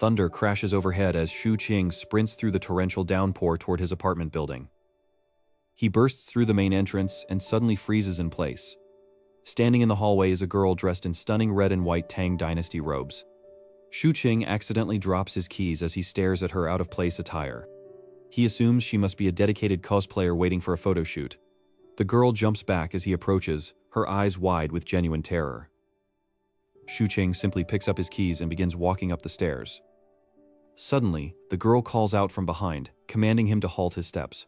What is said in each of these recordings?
Thunder crashes overhead as Shu Qing sprints through the torrential downpour toward his apartment building. He bursts through the main entrance and suddenly freezes in place. Standing in the hallway is a girl dressed in stunning red and white Tang Dynasty robes. Shu Qing accidentally drops his keys as he stares at her out-of-place attire. He assumes she must be a dedicated cosplayer waiting for a photo shoot. The girl jumps back as he approaches, her eyes wide with genuine terror. Shu Qing simply picks up his keys and begins walking up the stairs. Suddenly, the girl calls out from behind, commanding him to halt his steps.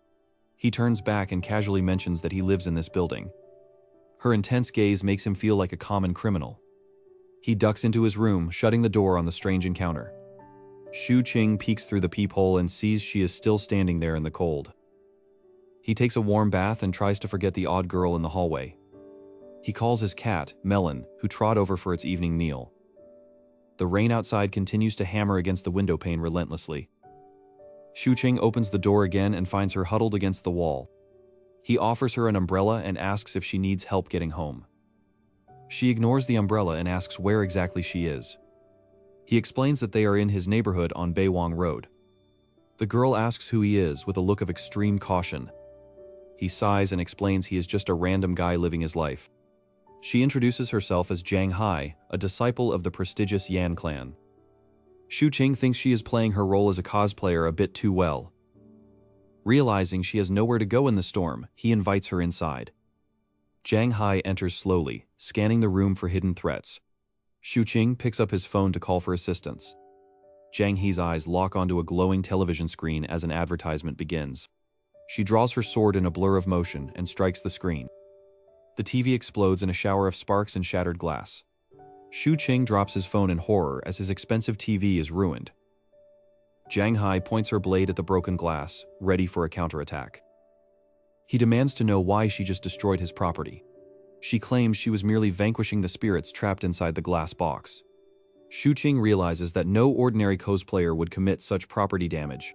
He turns back and casually mentions that he lives in this building. Her intense gaze makes him feel like a common criminal. He ducks into his room, shutting the door on the strange encounter. Shu Qing peeks through the peephole and sees she is still standing there in the cold. He takes a warm bath and tries to forget the odd girl in the hallway. He calls his cat, Melon, who trot over for its evening meal. The rain outside continues to hammer against the window pane relentlessly. Shu Qing opens the door again and finds her huddled against the wall. He offers her an umbrella and asks if she needs help getting home. She ignores the umbrella and asks where exactly she is. He explains that they are in his neighborhood on Beiwang Road. The girl asks who he is with a look of extreme caution. He sighs and explains he is just a random guy living his life. She introduces herself as Jiang Hai, a disciple of the prestigious Yan clan. Shu Qing thinks she is playing her role as a cosplayer a bit too well. Realizing she has nowhere to go in the storm, he invites her inside. Jiang Hai enters slowly, scanning the room for hidden threats. Shu Qing picks up his phone to call for assistance. Jiang Hai's eyes lock onto a glowing television screen as an advertisement begins. She draws her sword in a blur of motion and strikes the screen. The TV explodes in a shower of sparks and shattered glass. Shu Qing drops his phone in horror as his expensive TV is ruined. Jiang Hai points her blade at the broken glass, ready for a counterattack. He demands to know why she just destroyed his property. She claims she was merely vanquishing the spirits trapped inside the glass box. Shu Qing realizes that no ordinary cosplayer would commit such property damage.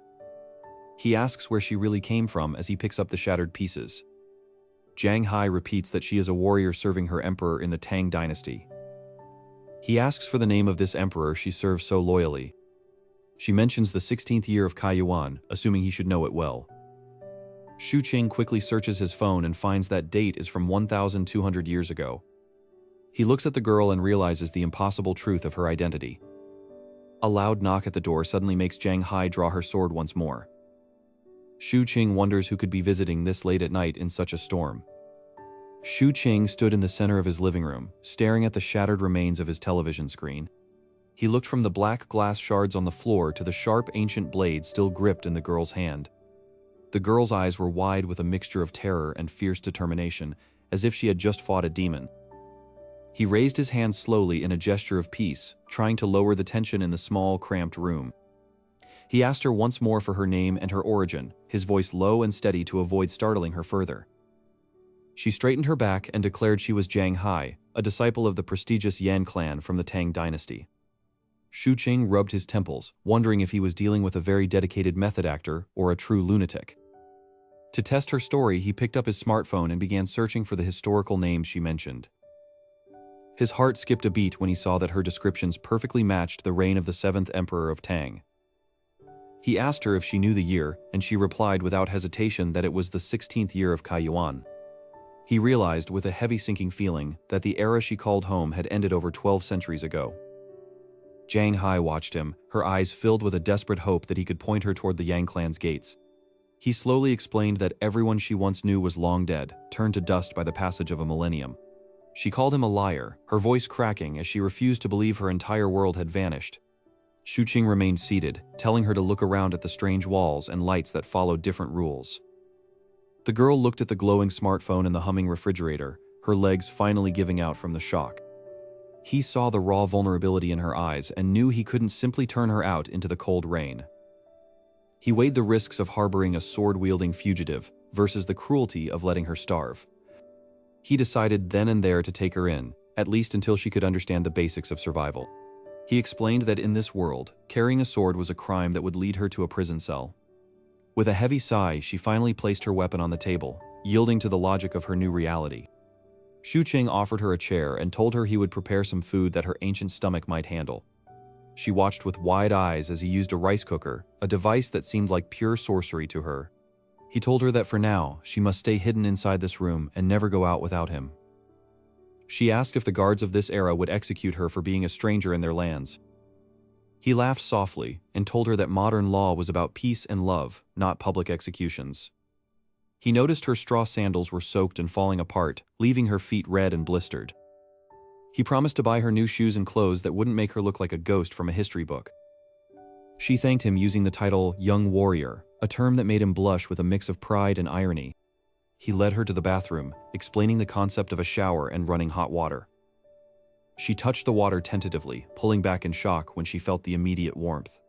He asks where she really came from as he picks up the shattered pieces. Jiang Hai repeats that she is a warrior serving her emperor in the Tang Dynasty. He asks for the name of this emperor she serves so loyally. She mentions the 16th year of Kaiyuan, assuming he should know it well. Shu Qing quickly searches his phone and finds that date is from 1,200 years ago. He looks at the girl and realizes the impossible truth of her identity. A loud knock at the door suddenly makes Jiang Hai draw her sword once more. Shu Qing wonders who could be visiting this late at night in such a storm. Shu Qing stood in the center of his living room, staring at the shattered remains of his television screen. He looked from the black glass shards on the floor to the sharp ancient blade still gripped in the girl's hand. The girl's eyes were wide with a mixture of terror and fierce determination, as if she had just fought a demon. He raised his hand slowly in a gesture of peace, trying to lower the tension in the small, cramped room. He asked her once more for her name and her origin, his voice low and steady to avoid startling her further. She straightened her back and declared she was Jiang Hai, a disciple of the prestigious Yan clan from the Tang Dynasty. Shu Qing rubbed his temples, wondering if he was dealing with a very dedicated method actor or a true lunatic. To test her story, he picked up his smartphone and began searching for the historical names she mentioned. His heart skipped a beat when he saw that her descriptions perfectly matched the reign of the 7th Emperor of Tang. He asked her if she knew the year, and she replied without hesitation that it was the 16th year of Kaiyuan. He realized with a heavy sinking feeling that the era she called home had ended over 12 centuries ago. Jiang Hai watched him, her eyes filled with a desperate hope that he could point her toward the Yang clan's gates. He slowly explained that everyone she once knew was long dead, turned to dust by the passage of a millennium. She called him a liar, her voice cracking as she refused to believe her entire world had vanished. Shu Qing remained seated, telling her to look around at the strange walls and lights that followed different rules. The girl looked at the glowing smartphone and the humming refrigerator, her legs finally giving out from the shock. He saw the raw vulnerability in her eyes and knew he couldn't simply turn her out into the cold rain. He weighed the risks of harboring a sword-wielding fugitive versus the cruelty of letting her starve. He decided then and there to take her in, at least until she could understand the basics of survival. He explained that in this world, carrying a sword was a crime that would lead her to a prison cell. With a heavy sigh, she finally placed her weapon on the table, yielding to the logic of her new reality. Shu Qing offered her a chair and told her he would prepare some food that her ancient stomach might handle. She watched with wide eyes as he used a rice cooker, a device that seemed like pure sorcery to her. He told her that for now, she must stay hidden inside this room and never go out without him. She asked if the guards of this era would execute her for being a stranger in their lands. He laughed softly and told her that modern law was about peace and love, not public executions. He noticed her straw sandals were soaked and falling apart, leaving her feet red and blistered. He promised to buy her new shoes and clothes that wouldn't make her look like a ghost from a history book. She thanked him using the title Young Warrior, a term that made him blush with a mix of pride and irony. He led her to the bathroom, explaining the concept of a shower and running hot water. She touched the water tentatively, pulling back in shock when she felt the immediate warmth.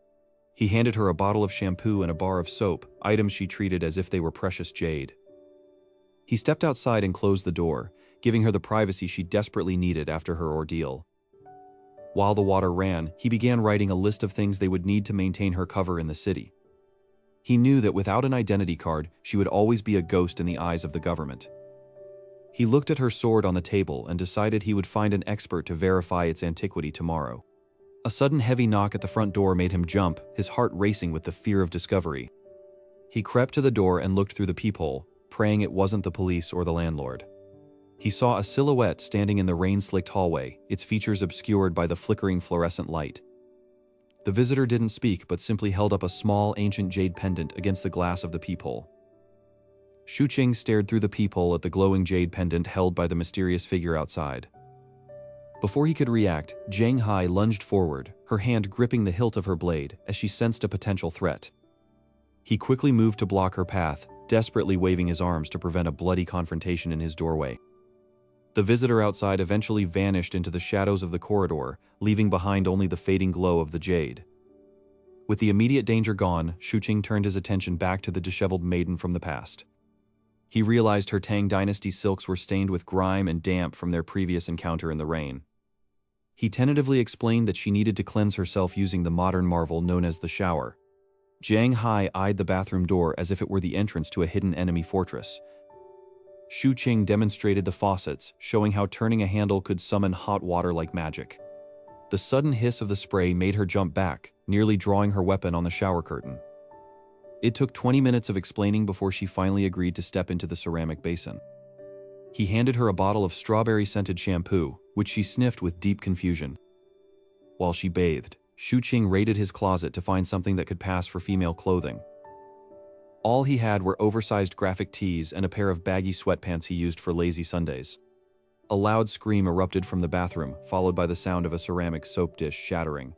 He handed her a bottle of shampoo and a bar of soap, items she treated as if they were precious jade. He stepped outside and closed the door, giving her the privacy she desperately needed after her ordeal. While the water ran, he began writing a list of things they would need to maintain her cover in the city. He knew that without an identity card, she would always be a ghost in the eyes of the government. He looked at her sword on the table and decided he would find an expert to verify its antiquity tomorrow. A sudden heavy knock at the front door made him jump, his heart racing with the fear of discovery. He crept to the door and looked through the peephole, praying it wasn't the police or the landlord. He saw a silhouette standing in the rain-slicked hallway, its features obscured by the flickering fluorescent light. The visitor didn't speak but simply held up a small, ancient jade pendant against the glass of the peephole. Shuqing stared through the peephole at the glowing jade pendant held by the mysterious figure outside. Before he could react, Zhang Hai lunged forward, her hand gripping the hilt of her blade as she sensed a potential threat. He quickly moved to block her path, desperately waving his arms to prevent a bloody confrontation in his doorway. The visitor outside eventually vanished into the shadows of the corridor, leaving behind only the fading glow of the jade. With the immediate danger gone, Shuqing turned his attention back to the disheveled maiden from the past. He realized her Tang Dynasty silks were stained with grime and damp from their previous encounter in the rain. He tentatively explained that she needed to cleanse herself using the modern marvel known as the shower. Zhang Hai eyed the bathroom door as if it were the entrance to a hidden enemy fortress. Shuqing demonstrated the faucets, showing how turning a handle could summon hot water like magic. The sudden hiss of the spray made her jump back, nearly drawing her weapon on the shower curtain. It took 20 minutes of explaining before she finally agreed to step into the ceramic basin. He handed her a bottle of strawberry-scented shampoo, which she sniffed with deep confusion. While she bathed, Shuqing raided his closet to find something that could pass for female clothing. All he had were oversized graphic tees and a pair of baggy sweatpants he used for lazy Sundays. A loud scream erupted from the bathroom, followed by the sound of a ceramic soap dish shattering.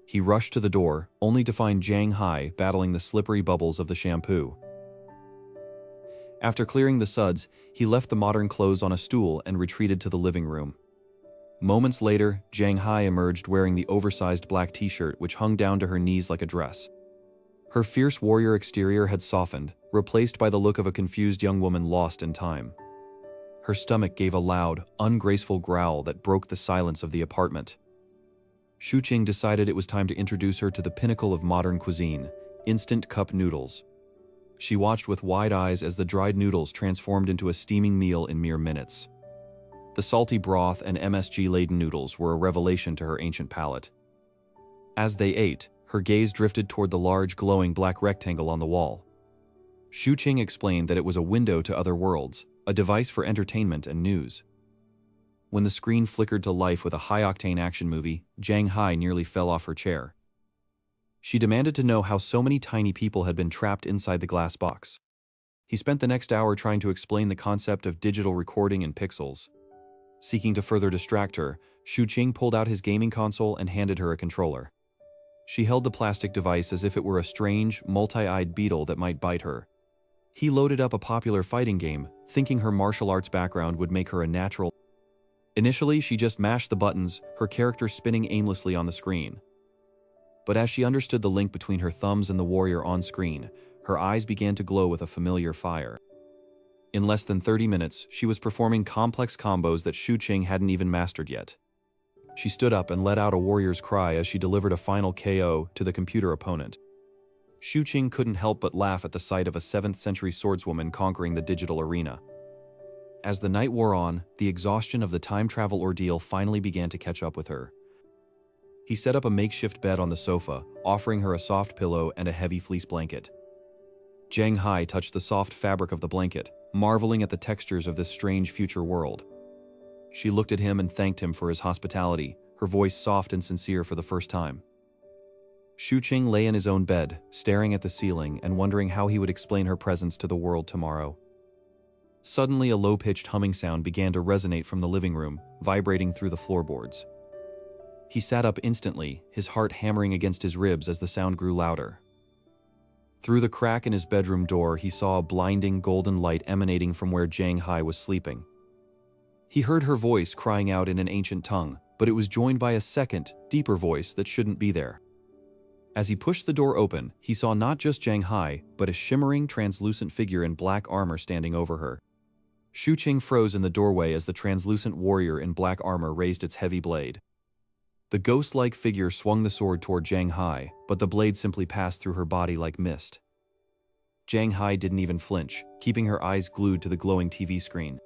He rushed to the door, only to find Zhang Hai battling the slippery bubbles of the shampoo. After clearing the suds, he left the modern clothes on a stool and retreated to the living room. Moments later, Zhang Hai emerged wearing the oversized black t-shirt which hung down to her knees like a dress. Her fierce warrior exterior had softened, replaced by the look of a confused young woman lost in time. Her stomach gave a loud, ungraceful growl that broke the silence of the apartment. Shuqing decided it was time to introduce her to the pinnacle of modern cuisine, instant cup noodles. She watched with wide eyes as the dried noodles transformed into a steaming meal in mere minutes. The salty broth and MSG-laden noodles were a revelation to her ancient palate. As they ate, her gaze drifted toward the large glowing black rectangle on the wall. Shuqing explained that it was a window to other worlds, a device for entertainment and news. When the screen flickered to life with a high-octane action movie, Zhang Hai nearly fell off her chair. She demanded to know how so many tiny people had been trapped inside the glass box. He spent the next hour trying to explain the concept of digital recording in pixels. Seeking to further distract her, Shuqing pulled out his gaming console and handed her a controller. She held the plastic device as if it were a strange, multi-eyed beetle that might bite her. He loaded up a popular fighting game, thinking her martial arts background would make her a natural. Initially, she just mashed the buttons, her character spinning aimlessly on the screen. But as she understood the link between her thumbs and the warrior on screen, her eyes began to glow with a familiar fire. In less than 30 minutes, she was performing complex combos that Shuqing hadn't even mastered yet. She stood up and let out a warrior's cry as she delivered a final KO to the computer opponent. Shuqing couldn't help but laugh at the sight of a 7th-century swordswoman conquering the digital arena. As the night wore on, the exhaustion of the time travel ordeal finally began to catch up with her. He set up a makeshift bed on the sofa, offering her a soft pillow and a heavy fleece blanket. Zhang Hai touched the soft fabric of the blanket, marveling at the textures of this strange future world. She looked at him and thanked him for his hospitality, her voice soft and sincere for the first time. Shu Qing lay in his own bed, staring at the ceiling and wondering how he would explain her presence to the world tomorrow. Suddenly, a low-pitched humming sound began to resonate from the living room, vibrating through the floorboards. He sat up instantly, his heart hammering against his ribs as the sound grew louder. Through the crack in his bedroom door, he saw a blinding golden light emanating from where Zhang Hai was sleeping. He heard her voice crying out in an ancient tongue, but it was joined by a second, deeper voice that shouldn't be there. As he pushed the door open, he saw not just Zhang Hai, but a shimmering, translucent figure in black armor standing over her. Shu Qing froze in the doorway as the translucent warrior in black armor raised its heavy blade. The ghost-like figure swung the sword toward Zhang Hai, but the blade simply passed through her body like mist. Zhang Hai didn't even flinch, keeping her eyes glued to the glowing TV screen.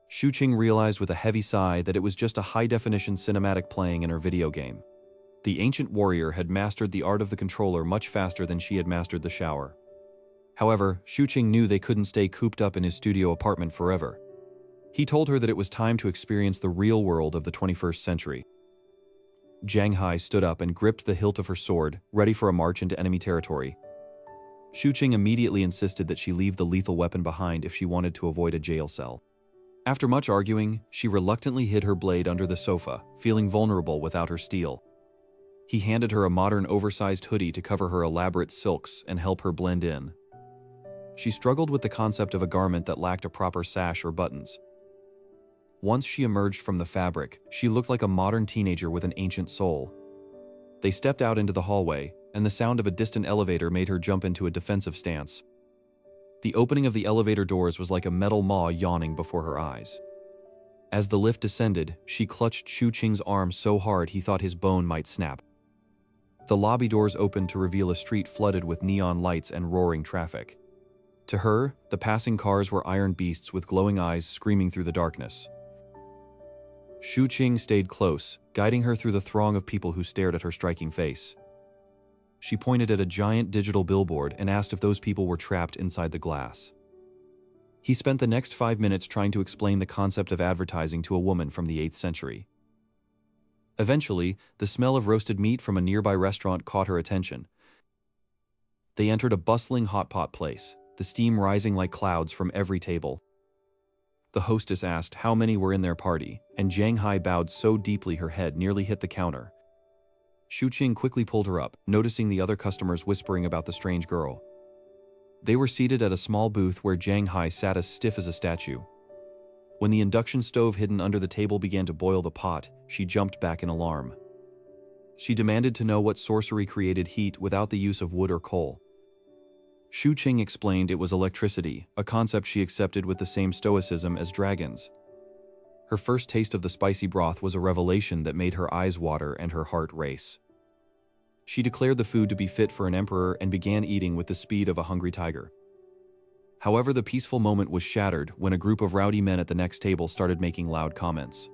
Shu Qing realized with a heavy sigh that it was just a high-definition cinematic playing in her video game. The ancient warrior had mastered the art of the controller much faster than she had mastered the shower. However, Shu Qing knew they couldn't stay cooped up in his studio apartment forever. He told her that it was time to experience the real world of the 21st century. Zhang Hai stood up and gripped the hilt of her sword, ready for a march into enemy territory. Shu Qing immediately insisted that she leave the lethal weapon behind if she wanted to avoid a jail cell. After much arguing, she reluctantly hid her blade under the sofa, feeling vulnerable without her steel. He handed her a modern oversized hoodie to cover her elaborate silks and help her blend in. She struggled with the concept of a garment that lacked a proper sash or buttons. Once she emerged from the fabric, she looked like a modern teenager with an ancient soul. They stepped out into the hallway, and the sound of a distant elevator made her jump into a defensive stance. The opening of the elevator doors was like a metal maw yawning before her eyes. As the lift descended, she clutched Shu Qing's arm so hard he thought his bone might snap. The lobby doors opened to reveal a street flooded with neon lights and roaring traffic. To her, the passing cars were iron beasts with glowing eyes screaming through the darkness. Shu Qing stayed close, guiding her through the throng of people who stared at her striking face. She pointed at a giant digital billboard and asked if those people were trapped inside the glass. He spent the next 5 minutes trying to explain the concept of advertising to a woman from the 8th century. Eventually, the smell of roasted meat from a nearby restaurant caught her attention. They entered a bustling hot pot place, the steam rising like clouds from every table. The hostess asked how many were in their party, and Zhang Hai bowed so deeply her head nearly hit the counter. Shu Qing quickly pulled her up, noticing the other customers whispering about the strange girl. They were seated at a small booth where Zhang Hai sat as stiff as a statue. When the induction stove hidden under the table began to boil the pot, she jumped back in alarm. She demanded to know what sorcery created heat without the use of wood or coal. Shu Qing explained it was electricity, a concept she accepted with the same stoicism as dragons. Her first taste of the spicy broth was a revelation that made her eyes water and her heart race. She declared the food to be fit for an emperor and began eating with the speed of a hungry tiger. However, the peaceful moment was shattered when a group of rowdy men at the next table started making loud comments.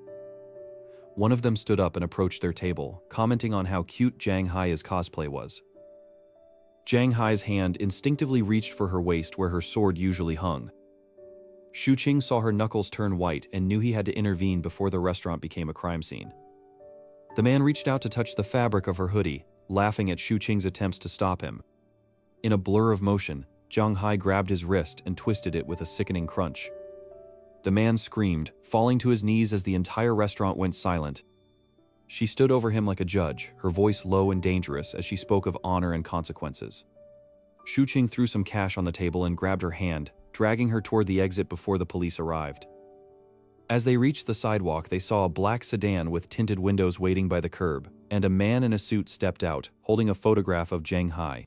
One of them stood up and approached their table, commenting on how cute Zhang Hai's cosplay was. Zhang Hai's hand instinctively reached for her waist where her sword usually hung. Shu Qing saw her knuckles turn white and knew he had to intervene before the restaurant became a crime scene. The man reached out to touch the fabric of her hoodie, laughing at Shu Qing's attempts to stop him. In a blur of motion, Zhang Hai grabbed his wrist and twisted it with a sickening crunch. The man screamed, falling to his knees as the entire restaurant went silent. She stood over him like a judge, her voice low and dangerous as she spoke of honor and consequences. Shu Qing threw some cash on the table and grabbed her hand, dragging her toward the exit before the police arrived. As they reached the sidewalk, they saw a black sedan with tinted windows waiting by the curb, and a man in a suit stepped out, holding a photograph of Zhang Hai.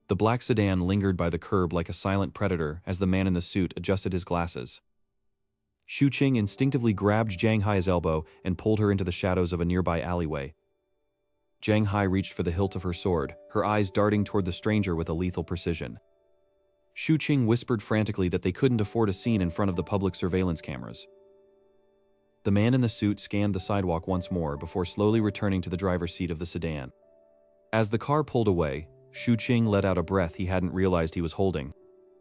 The black sedan lingered by the curb like a silent predator as the man in the suit adjusted his glasses. Shu Qing instinctively grabbed Zhang Hai's elbow and pulled her into the shadows of a nearby alleyway. Zhang Hai reached for the hilt of her sword, her eyes darting toward the stranger with a lethal precision. Shu Qing whispered frantically that they couldn't afford a scene in front of the public surveillance cameras. The man in the suit scanned the sidewalk once more before slowly returning to the driver's seat of the sedan. As the car pulled away, Shu Qing let out a breath he hadn't realized he was holding.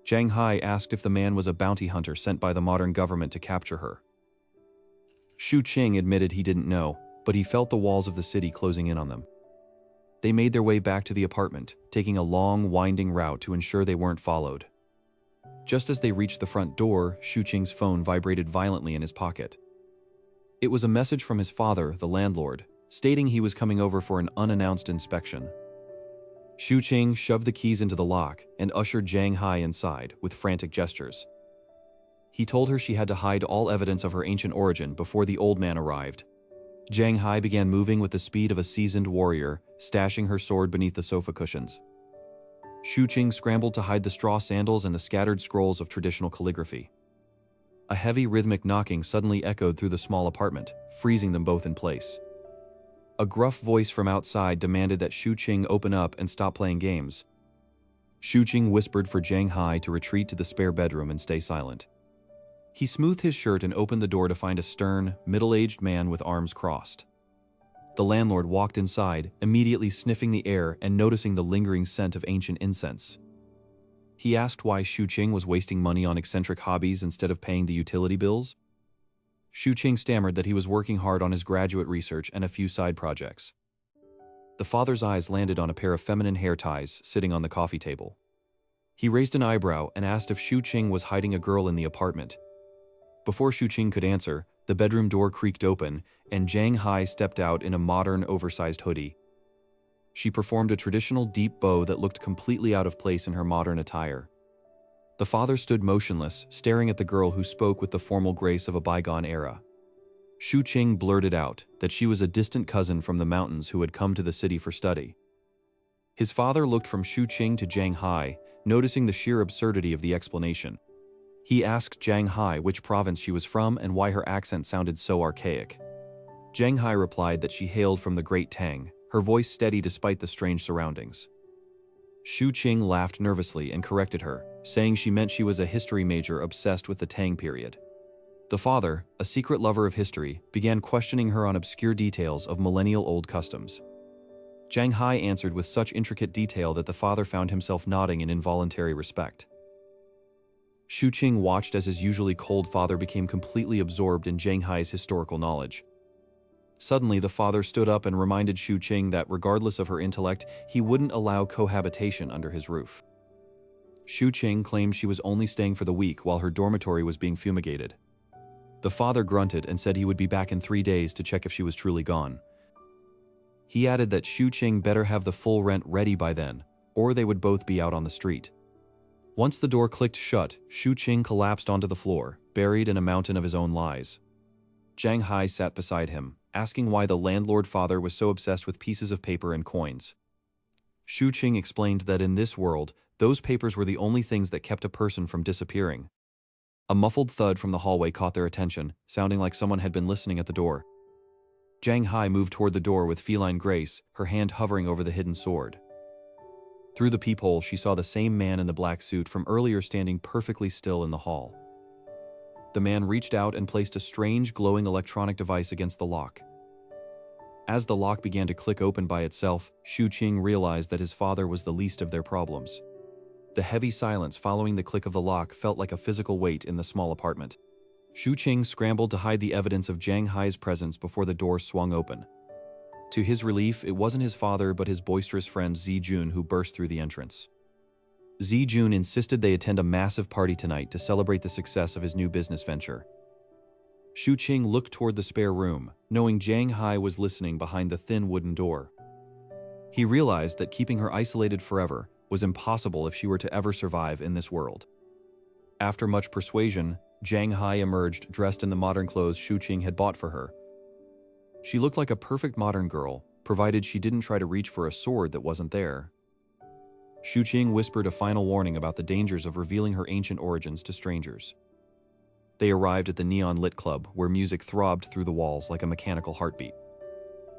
Zhang Hai asked if the man was a bounty hunter sent by the modern government to capture her. Shu Qing admitted he didn't know, but he felt the walls of the city closing in on them. They made their way back to the apartment, taking a long, winding route to ensure they weren't followed. Just as they reached the front door, Shu Qing's phone vibrated violently in his pocket. It was a message from his father, the landlord, stating he was coming over for an unannounced inspection. Shu Qing shoved the keys into the lock and ushered Zhang Hai inside with frantic gestures. He told her she had to hide all evidence of her ancient origin before the old man arrived. Zhang Hai began moving with the speed of a seasoned warrior, stashing her sword beneath the sofa cushions. Shu Qing scrambled to hide the straw sandals and the scattered scrolls of traditional calligraphy. A heavy rhythmic knocking suddenly echoed through the small apartment, freezing them both in place. A gruff voice from outside demanded that Shu Qing open up and stop playing games. Shu Qing whispered for Zhang Hai to retreat to the spare bedroom and stay silent. He smoothed his shirt and opened the door to find a stern, middle-aged man with arms crossed. The landlord walked inside, immediately sniffing the air and noticing the lingering scent of ancient incense. He asked why Shu Qing was wasting money on eccentric hobbies instead of paying the utility bills. Shu Qing stammered that he was working hard on his graduate research and a few side projects. The father's eyes landed on a pair of feminine hair ties sitting on the coffee table. He raised an eyebrow and asked if Shu Qing was hiding a girl in the apartment. Before Shu Qing could answer, the bedroom door creaked open, and Zhang Hai stepped out in a modern, oversized hoodie. She performed a traditional deep bow that looked completely out of place in her modern attire. The father stood motionless, staring at the girl who spoke with the formal grace of a bygone era. Shu Qing blurted out that she was a distant cousin from the mountains who had come to the city for study. His father looked from Shu Qing to Zhang Hai, noticing the sheer absurdity of the explanation. He asked Zhang Hai which province she was from and why her accent sounded so archaic. Zhang Hai replied that she hailed from the great Tang, her voice steady despite the strange surroundings. Shu Qing laughed nervously and corrected her, saying she meant she was a history major obsessed with the Tang period. The father, a secret lover of history, began questioning her on obscure details of millennial-old customs. Zhang Hai answered with such intricate detail that the father found himself nodding in involuntary respect. Shu Qing watched as his usually cold father became completely absorbed in Zhang Hai's historical knowledge. Suddenly, the father stood up and reminded Shu Qing that regardless of her intellect, he wouldn't allow cohabitation under his roof. Shu Qing claimed she was only staying for the week while her dormitory was being fumigated. The father grunted and said he would be back in 3 days to check if she was truly gone. He added that Shu Qing better have the full rent ready by then, or they would both be out on the street. Once the door clicked shut, Shu Qing collapsed onto the floor, buried in a mountain of his own lies. Zhang Hai sat beside him, asking why the landlord father was so obsessed with pieces of paper and coins. Shu Qing explained that in this world, those papers were the only things that kept a person from disappearing. A muffled thud from the hallway caught their attention, sounding like someone had been listening at the door. Zhang Hai moved toward the door with feline grace, her hand hovering over the hidden sword. Through the peephole, she saw the same man in the black suit from earlier standing perfectly still in the hall. The man reached out and placed a strange, glowing electronic device against the lock. As the lock began to click open by itself, Shu Qing realized that his father was the least of their problems. The heavy silence following the click of the lock felt like a physical weight in the small apartment. Shu Qing scrambled to hide the evidence of Zhang Hai's presence before the door swung open. To his relief, it wasn't his father but his boisterous friend Zi Jun who burst through the entrance. Zi Jun insisted they attend a massive party tonight to celebrate the success of his new business venture. Shu Qing looked toward the spare room, knowing Zhang Hai was listening behind the thin wooden door. He realized that keeping her isolated forever was impossible if she were to ever survive in this world. After much persuasion, Zhang Hai emerged dressed in the modern clothes Shu Qing had bought for her. She looked like a perfect modern girl, provided she didn't try to reach for a sword that wasn't there. Shu Qing whispered a final warning about the dangers of revealing her ancient origins to strangers. They arrived at the neon-lit club, where music throbbed through the walls like a mechanical heartbeat.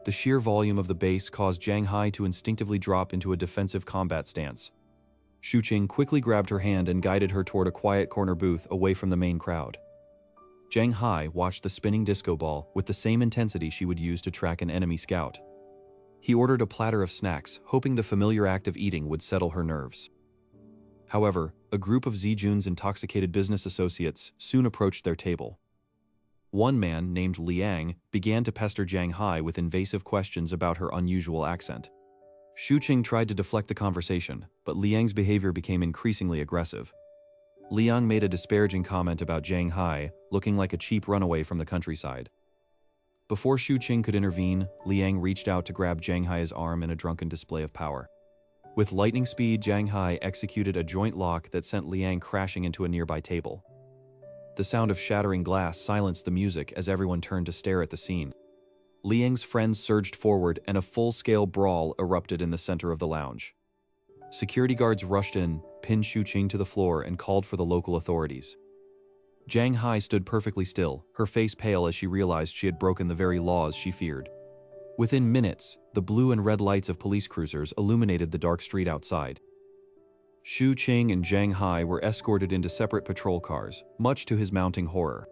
The sheer volume of the bass caused Zhang Hai to instinctively drop into a defensive combat stance. Shu Qing quickly grabbed her hand and guided her toward a quiet corner booth away from the main crowd. Jiang Hai watched the spinning disco ball with the same intensity she would use to track an enemy scout. He ordered a platter of snacks, hoping the familiar act of eating would settle her nerves. However, a group of Zijun's intoxicated business associates soon approached their table. One man, named Liang, began to pester Jiang Hai with invasive questions about her unusual accent. Xu Qing tried to deflect the conversation, but Liang's behavior became increasingly aggressive. Liang made a disparaging comment about Jiang Hai, looking like a cheap runaway from the countryside. Before Xu Qing could intervene, Liang reached out to grab Jiang Hai's arm in a drunken display of power. With lightning speed, Jiang Hai executed a joint lock that sent Liang crashing into a nearby table. The sound of shattering glass silenced the music as everyone turned to stare at the scene. Liang's friends surged forward and a full-scale brawl erupted in the center of the lounge. Security guards rushed in, pinned Xu Qing to the floor and called for the local authorities. Jiang Hai stood perfectly still, her face pale as she realized she had broken the very laws she feared. Within minutes, the blue and red lights of police cruisers illuminated the dark street outside. Xu Qing and Jiang Hai were escorted into separate patrol cars, much to his mounting horror.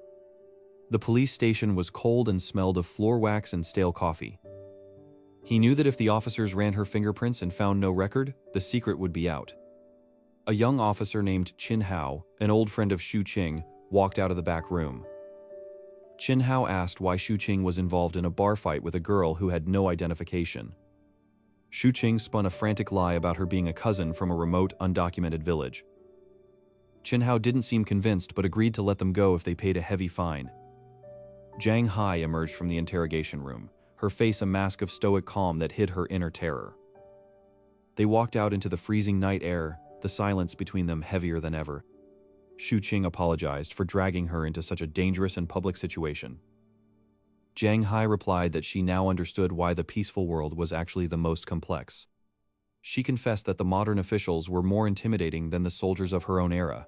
The police station was cold and smelled of floor wax and stale coffee. He knew that if the officers ran her fingerprints and found no record, the secret would be out. A young officer named Qin Hao, an old friend of Xu Qing, walked out of the back room. Qin Hao asked why Xu Qing was involved in a bar fight with a girl who had no identification. Xu Qing spun a frantic lie about her being a cousin from a remote, undocumented village. Qin Hao didn't seem convinced but agreed to let them go if they paid a heavy fine. Jiang Hai emerged from the interrogation room, her face a mask of stoic calm that hid her inner terror. They walked out into the freezing night air, the silence between them heavier than ever. Xu Qing apologized for dragging her into such a dangerous and public situation. Jiang Hai replied that she now understood why the peaceful world was actually the most complex. She confessed that the modern officials were more intimidating than the soldiers of her own era.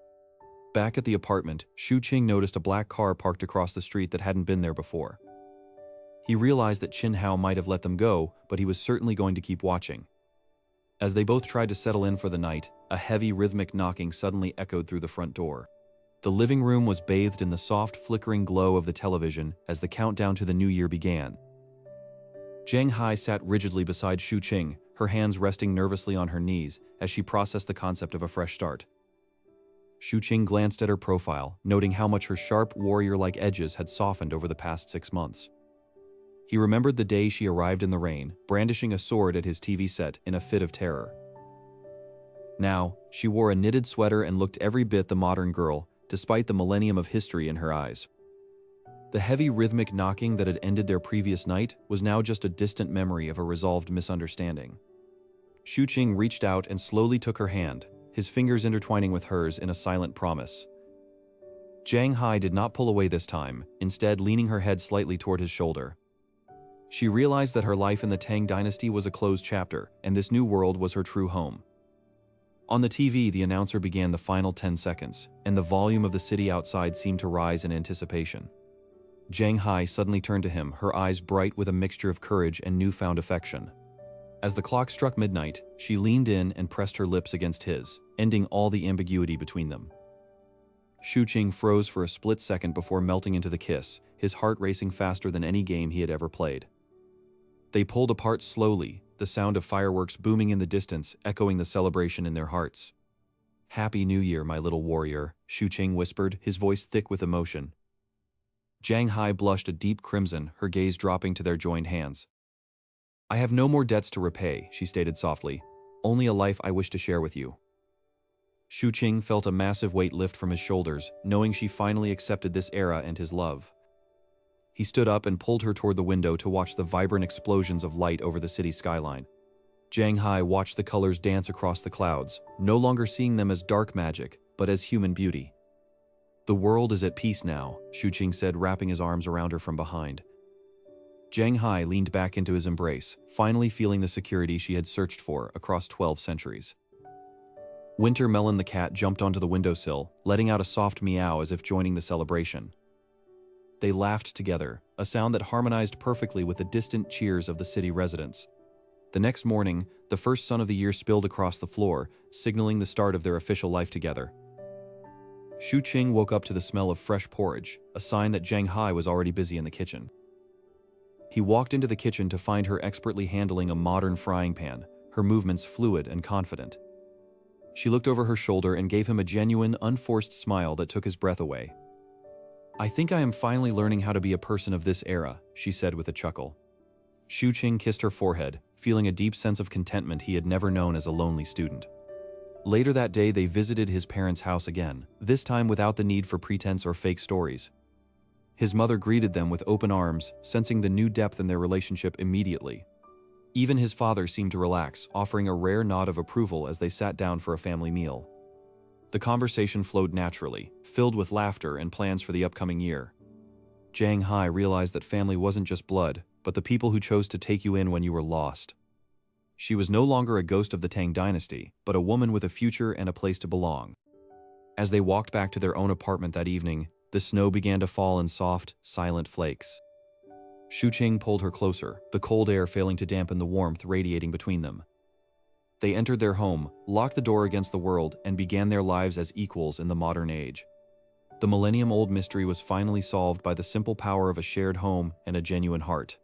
Back at the apartment, Xu Qing noticed a black car parked across the street that hadn't been there before. He realized that Qin Hao might have let them go, but he was certainly going to keep watching. As they both tried to settle in for the night, a heavy rhythmic knocking suddenly echoed through the front door. The living room was bathed in the soft, flickering glow of the television as the countdown to the new year began. Jiang Hai sat rigidly beside Xu Qing, her hands resting nervously on her knees as she processed the concept of a fresh start. Xu Qing glanced at her profile, noting how much her sharp, warrior-like edges had softened over the past 6 months. He remembered the day she arrived in the rain, brandishing a sword at his TV set in a fit of terror. Now, she wore a knitted sweater and looked every bit the modern girl, despite the millennium of history in her eyes. The heavy rhythmic knocking that had ended their previous night was now just a distant memory of a resolved misunderstanding. Xu Qing reached out and slowly took her hand, his fingers intertwining with hers in a silent promise. Jiang Hai did not pull away this time, instead leaning her head slightly toward his shoulder. She realized that her life in the Tang Dynasty was a closed chapter, and this new world was her true home. On the TV, the announcer began the final 10 seconds, and the volume of the city outside seemed to rise in anticipation. Jiang Hai suddenly turned to him, her eyes bright with a mixture of courage and newfound affection. As the clock struck midnight, she leaned in and pressed her lips against his, ending all the ambiguity between them. Xu Qing froze for a split second before melting into the kiss, his heart racing faster than any game he had ever played. They pulled apart slowly, the sound of fireworks booming in the distance, echoing the celebration in their hearts. "Happy New Year, my little warrior," Xu Qing whispered, his voice thick with emotion. Jiang Hai blushed a deep crimson, her gaze dropping to their joined hands. "I have no more debts to repay," she stated softly, "only a life I wish to share with you." Xu Qing felt a massive weight lift from his shoulders, knowing she finally accepted this era and his love. He stood up and pulled her toward the window to watch the vibrant explosions of light over the city skyline. Jiang Hai watched the colors dance across the clouds, no longer seeing them as dark magic, but as human beauty. "The world is at peace now," Xu Qing said, wrapping his arms around her from behind. Jiang Hai leaned back into his embrace, finally feeling the security she had searched for across 12 centuries. Winter Melon the cat jumped onto the windowsill, letting out a soft meow as if joining the celebration. They laughed together, a sound that harmonized perfectly with the distant cheers of the city residents. The next morning, the first sun of the year spilled across the floor, signaling the start of their official life together. Shu Qing woke up to the smell of fresh porridge, a sign that Zhang Hai was already busy in the kitchen. He walked into the kitchen to find her expertly handling a modern frying pan, her movements fluid and confident. She looked over her shoulder and gave him a genuine, unforced smile that took his breath away. "I think I am finally learning how to be a person of this era," she said with a chuckle. Shu Qing kissed her forehead, feeling a deep sense of contentment he had never known as a lonely student. Later that day, they visited his parents' house again, this time without the need for pretense or fake stories. His mother greeted them with open arms, sensing the new depth in their relationship immediately. Even his father seemed to relax, offering a rare nod of approval as they sat down for a family meal. The conversation flowed naturally, filled with laughter and plans for the upcoming year. Zhang Hai realized that family wasn't just blood, but the people who chose to take you in when you were lost. She was no longer a ghost of the Tang Dynasty, but a woman with a future and a place to belong. As they walked back to their own apartment that evening, the snow began to fall in soft, silent flakes. Shu Qing pulled her closer, the cold air failing to dampen the warmth radiating between them. They entered their home, locked the door against the world, and began their lives as equals in the modern age. The millennium-old mystery was finally solved by the simple power of a shared home and a genuine heart.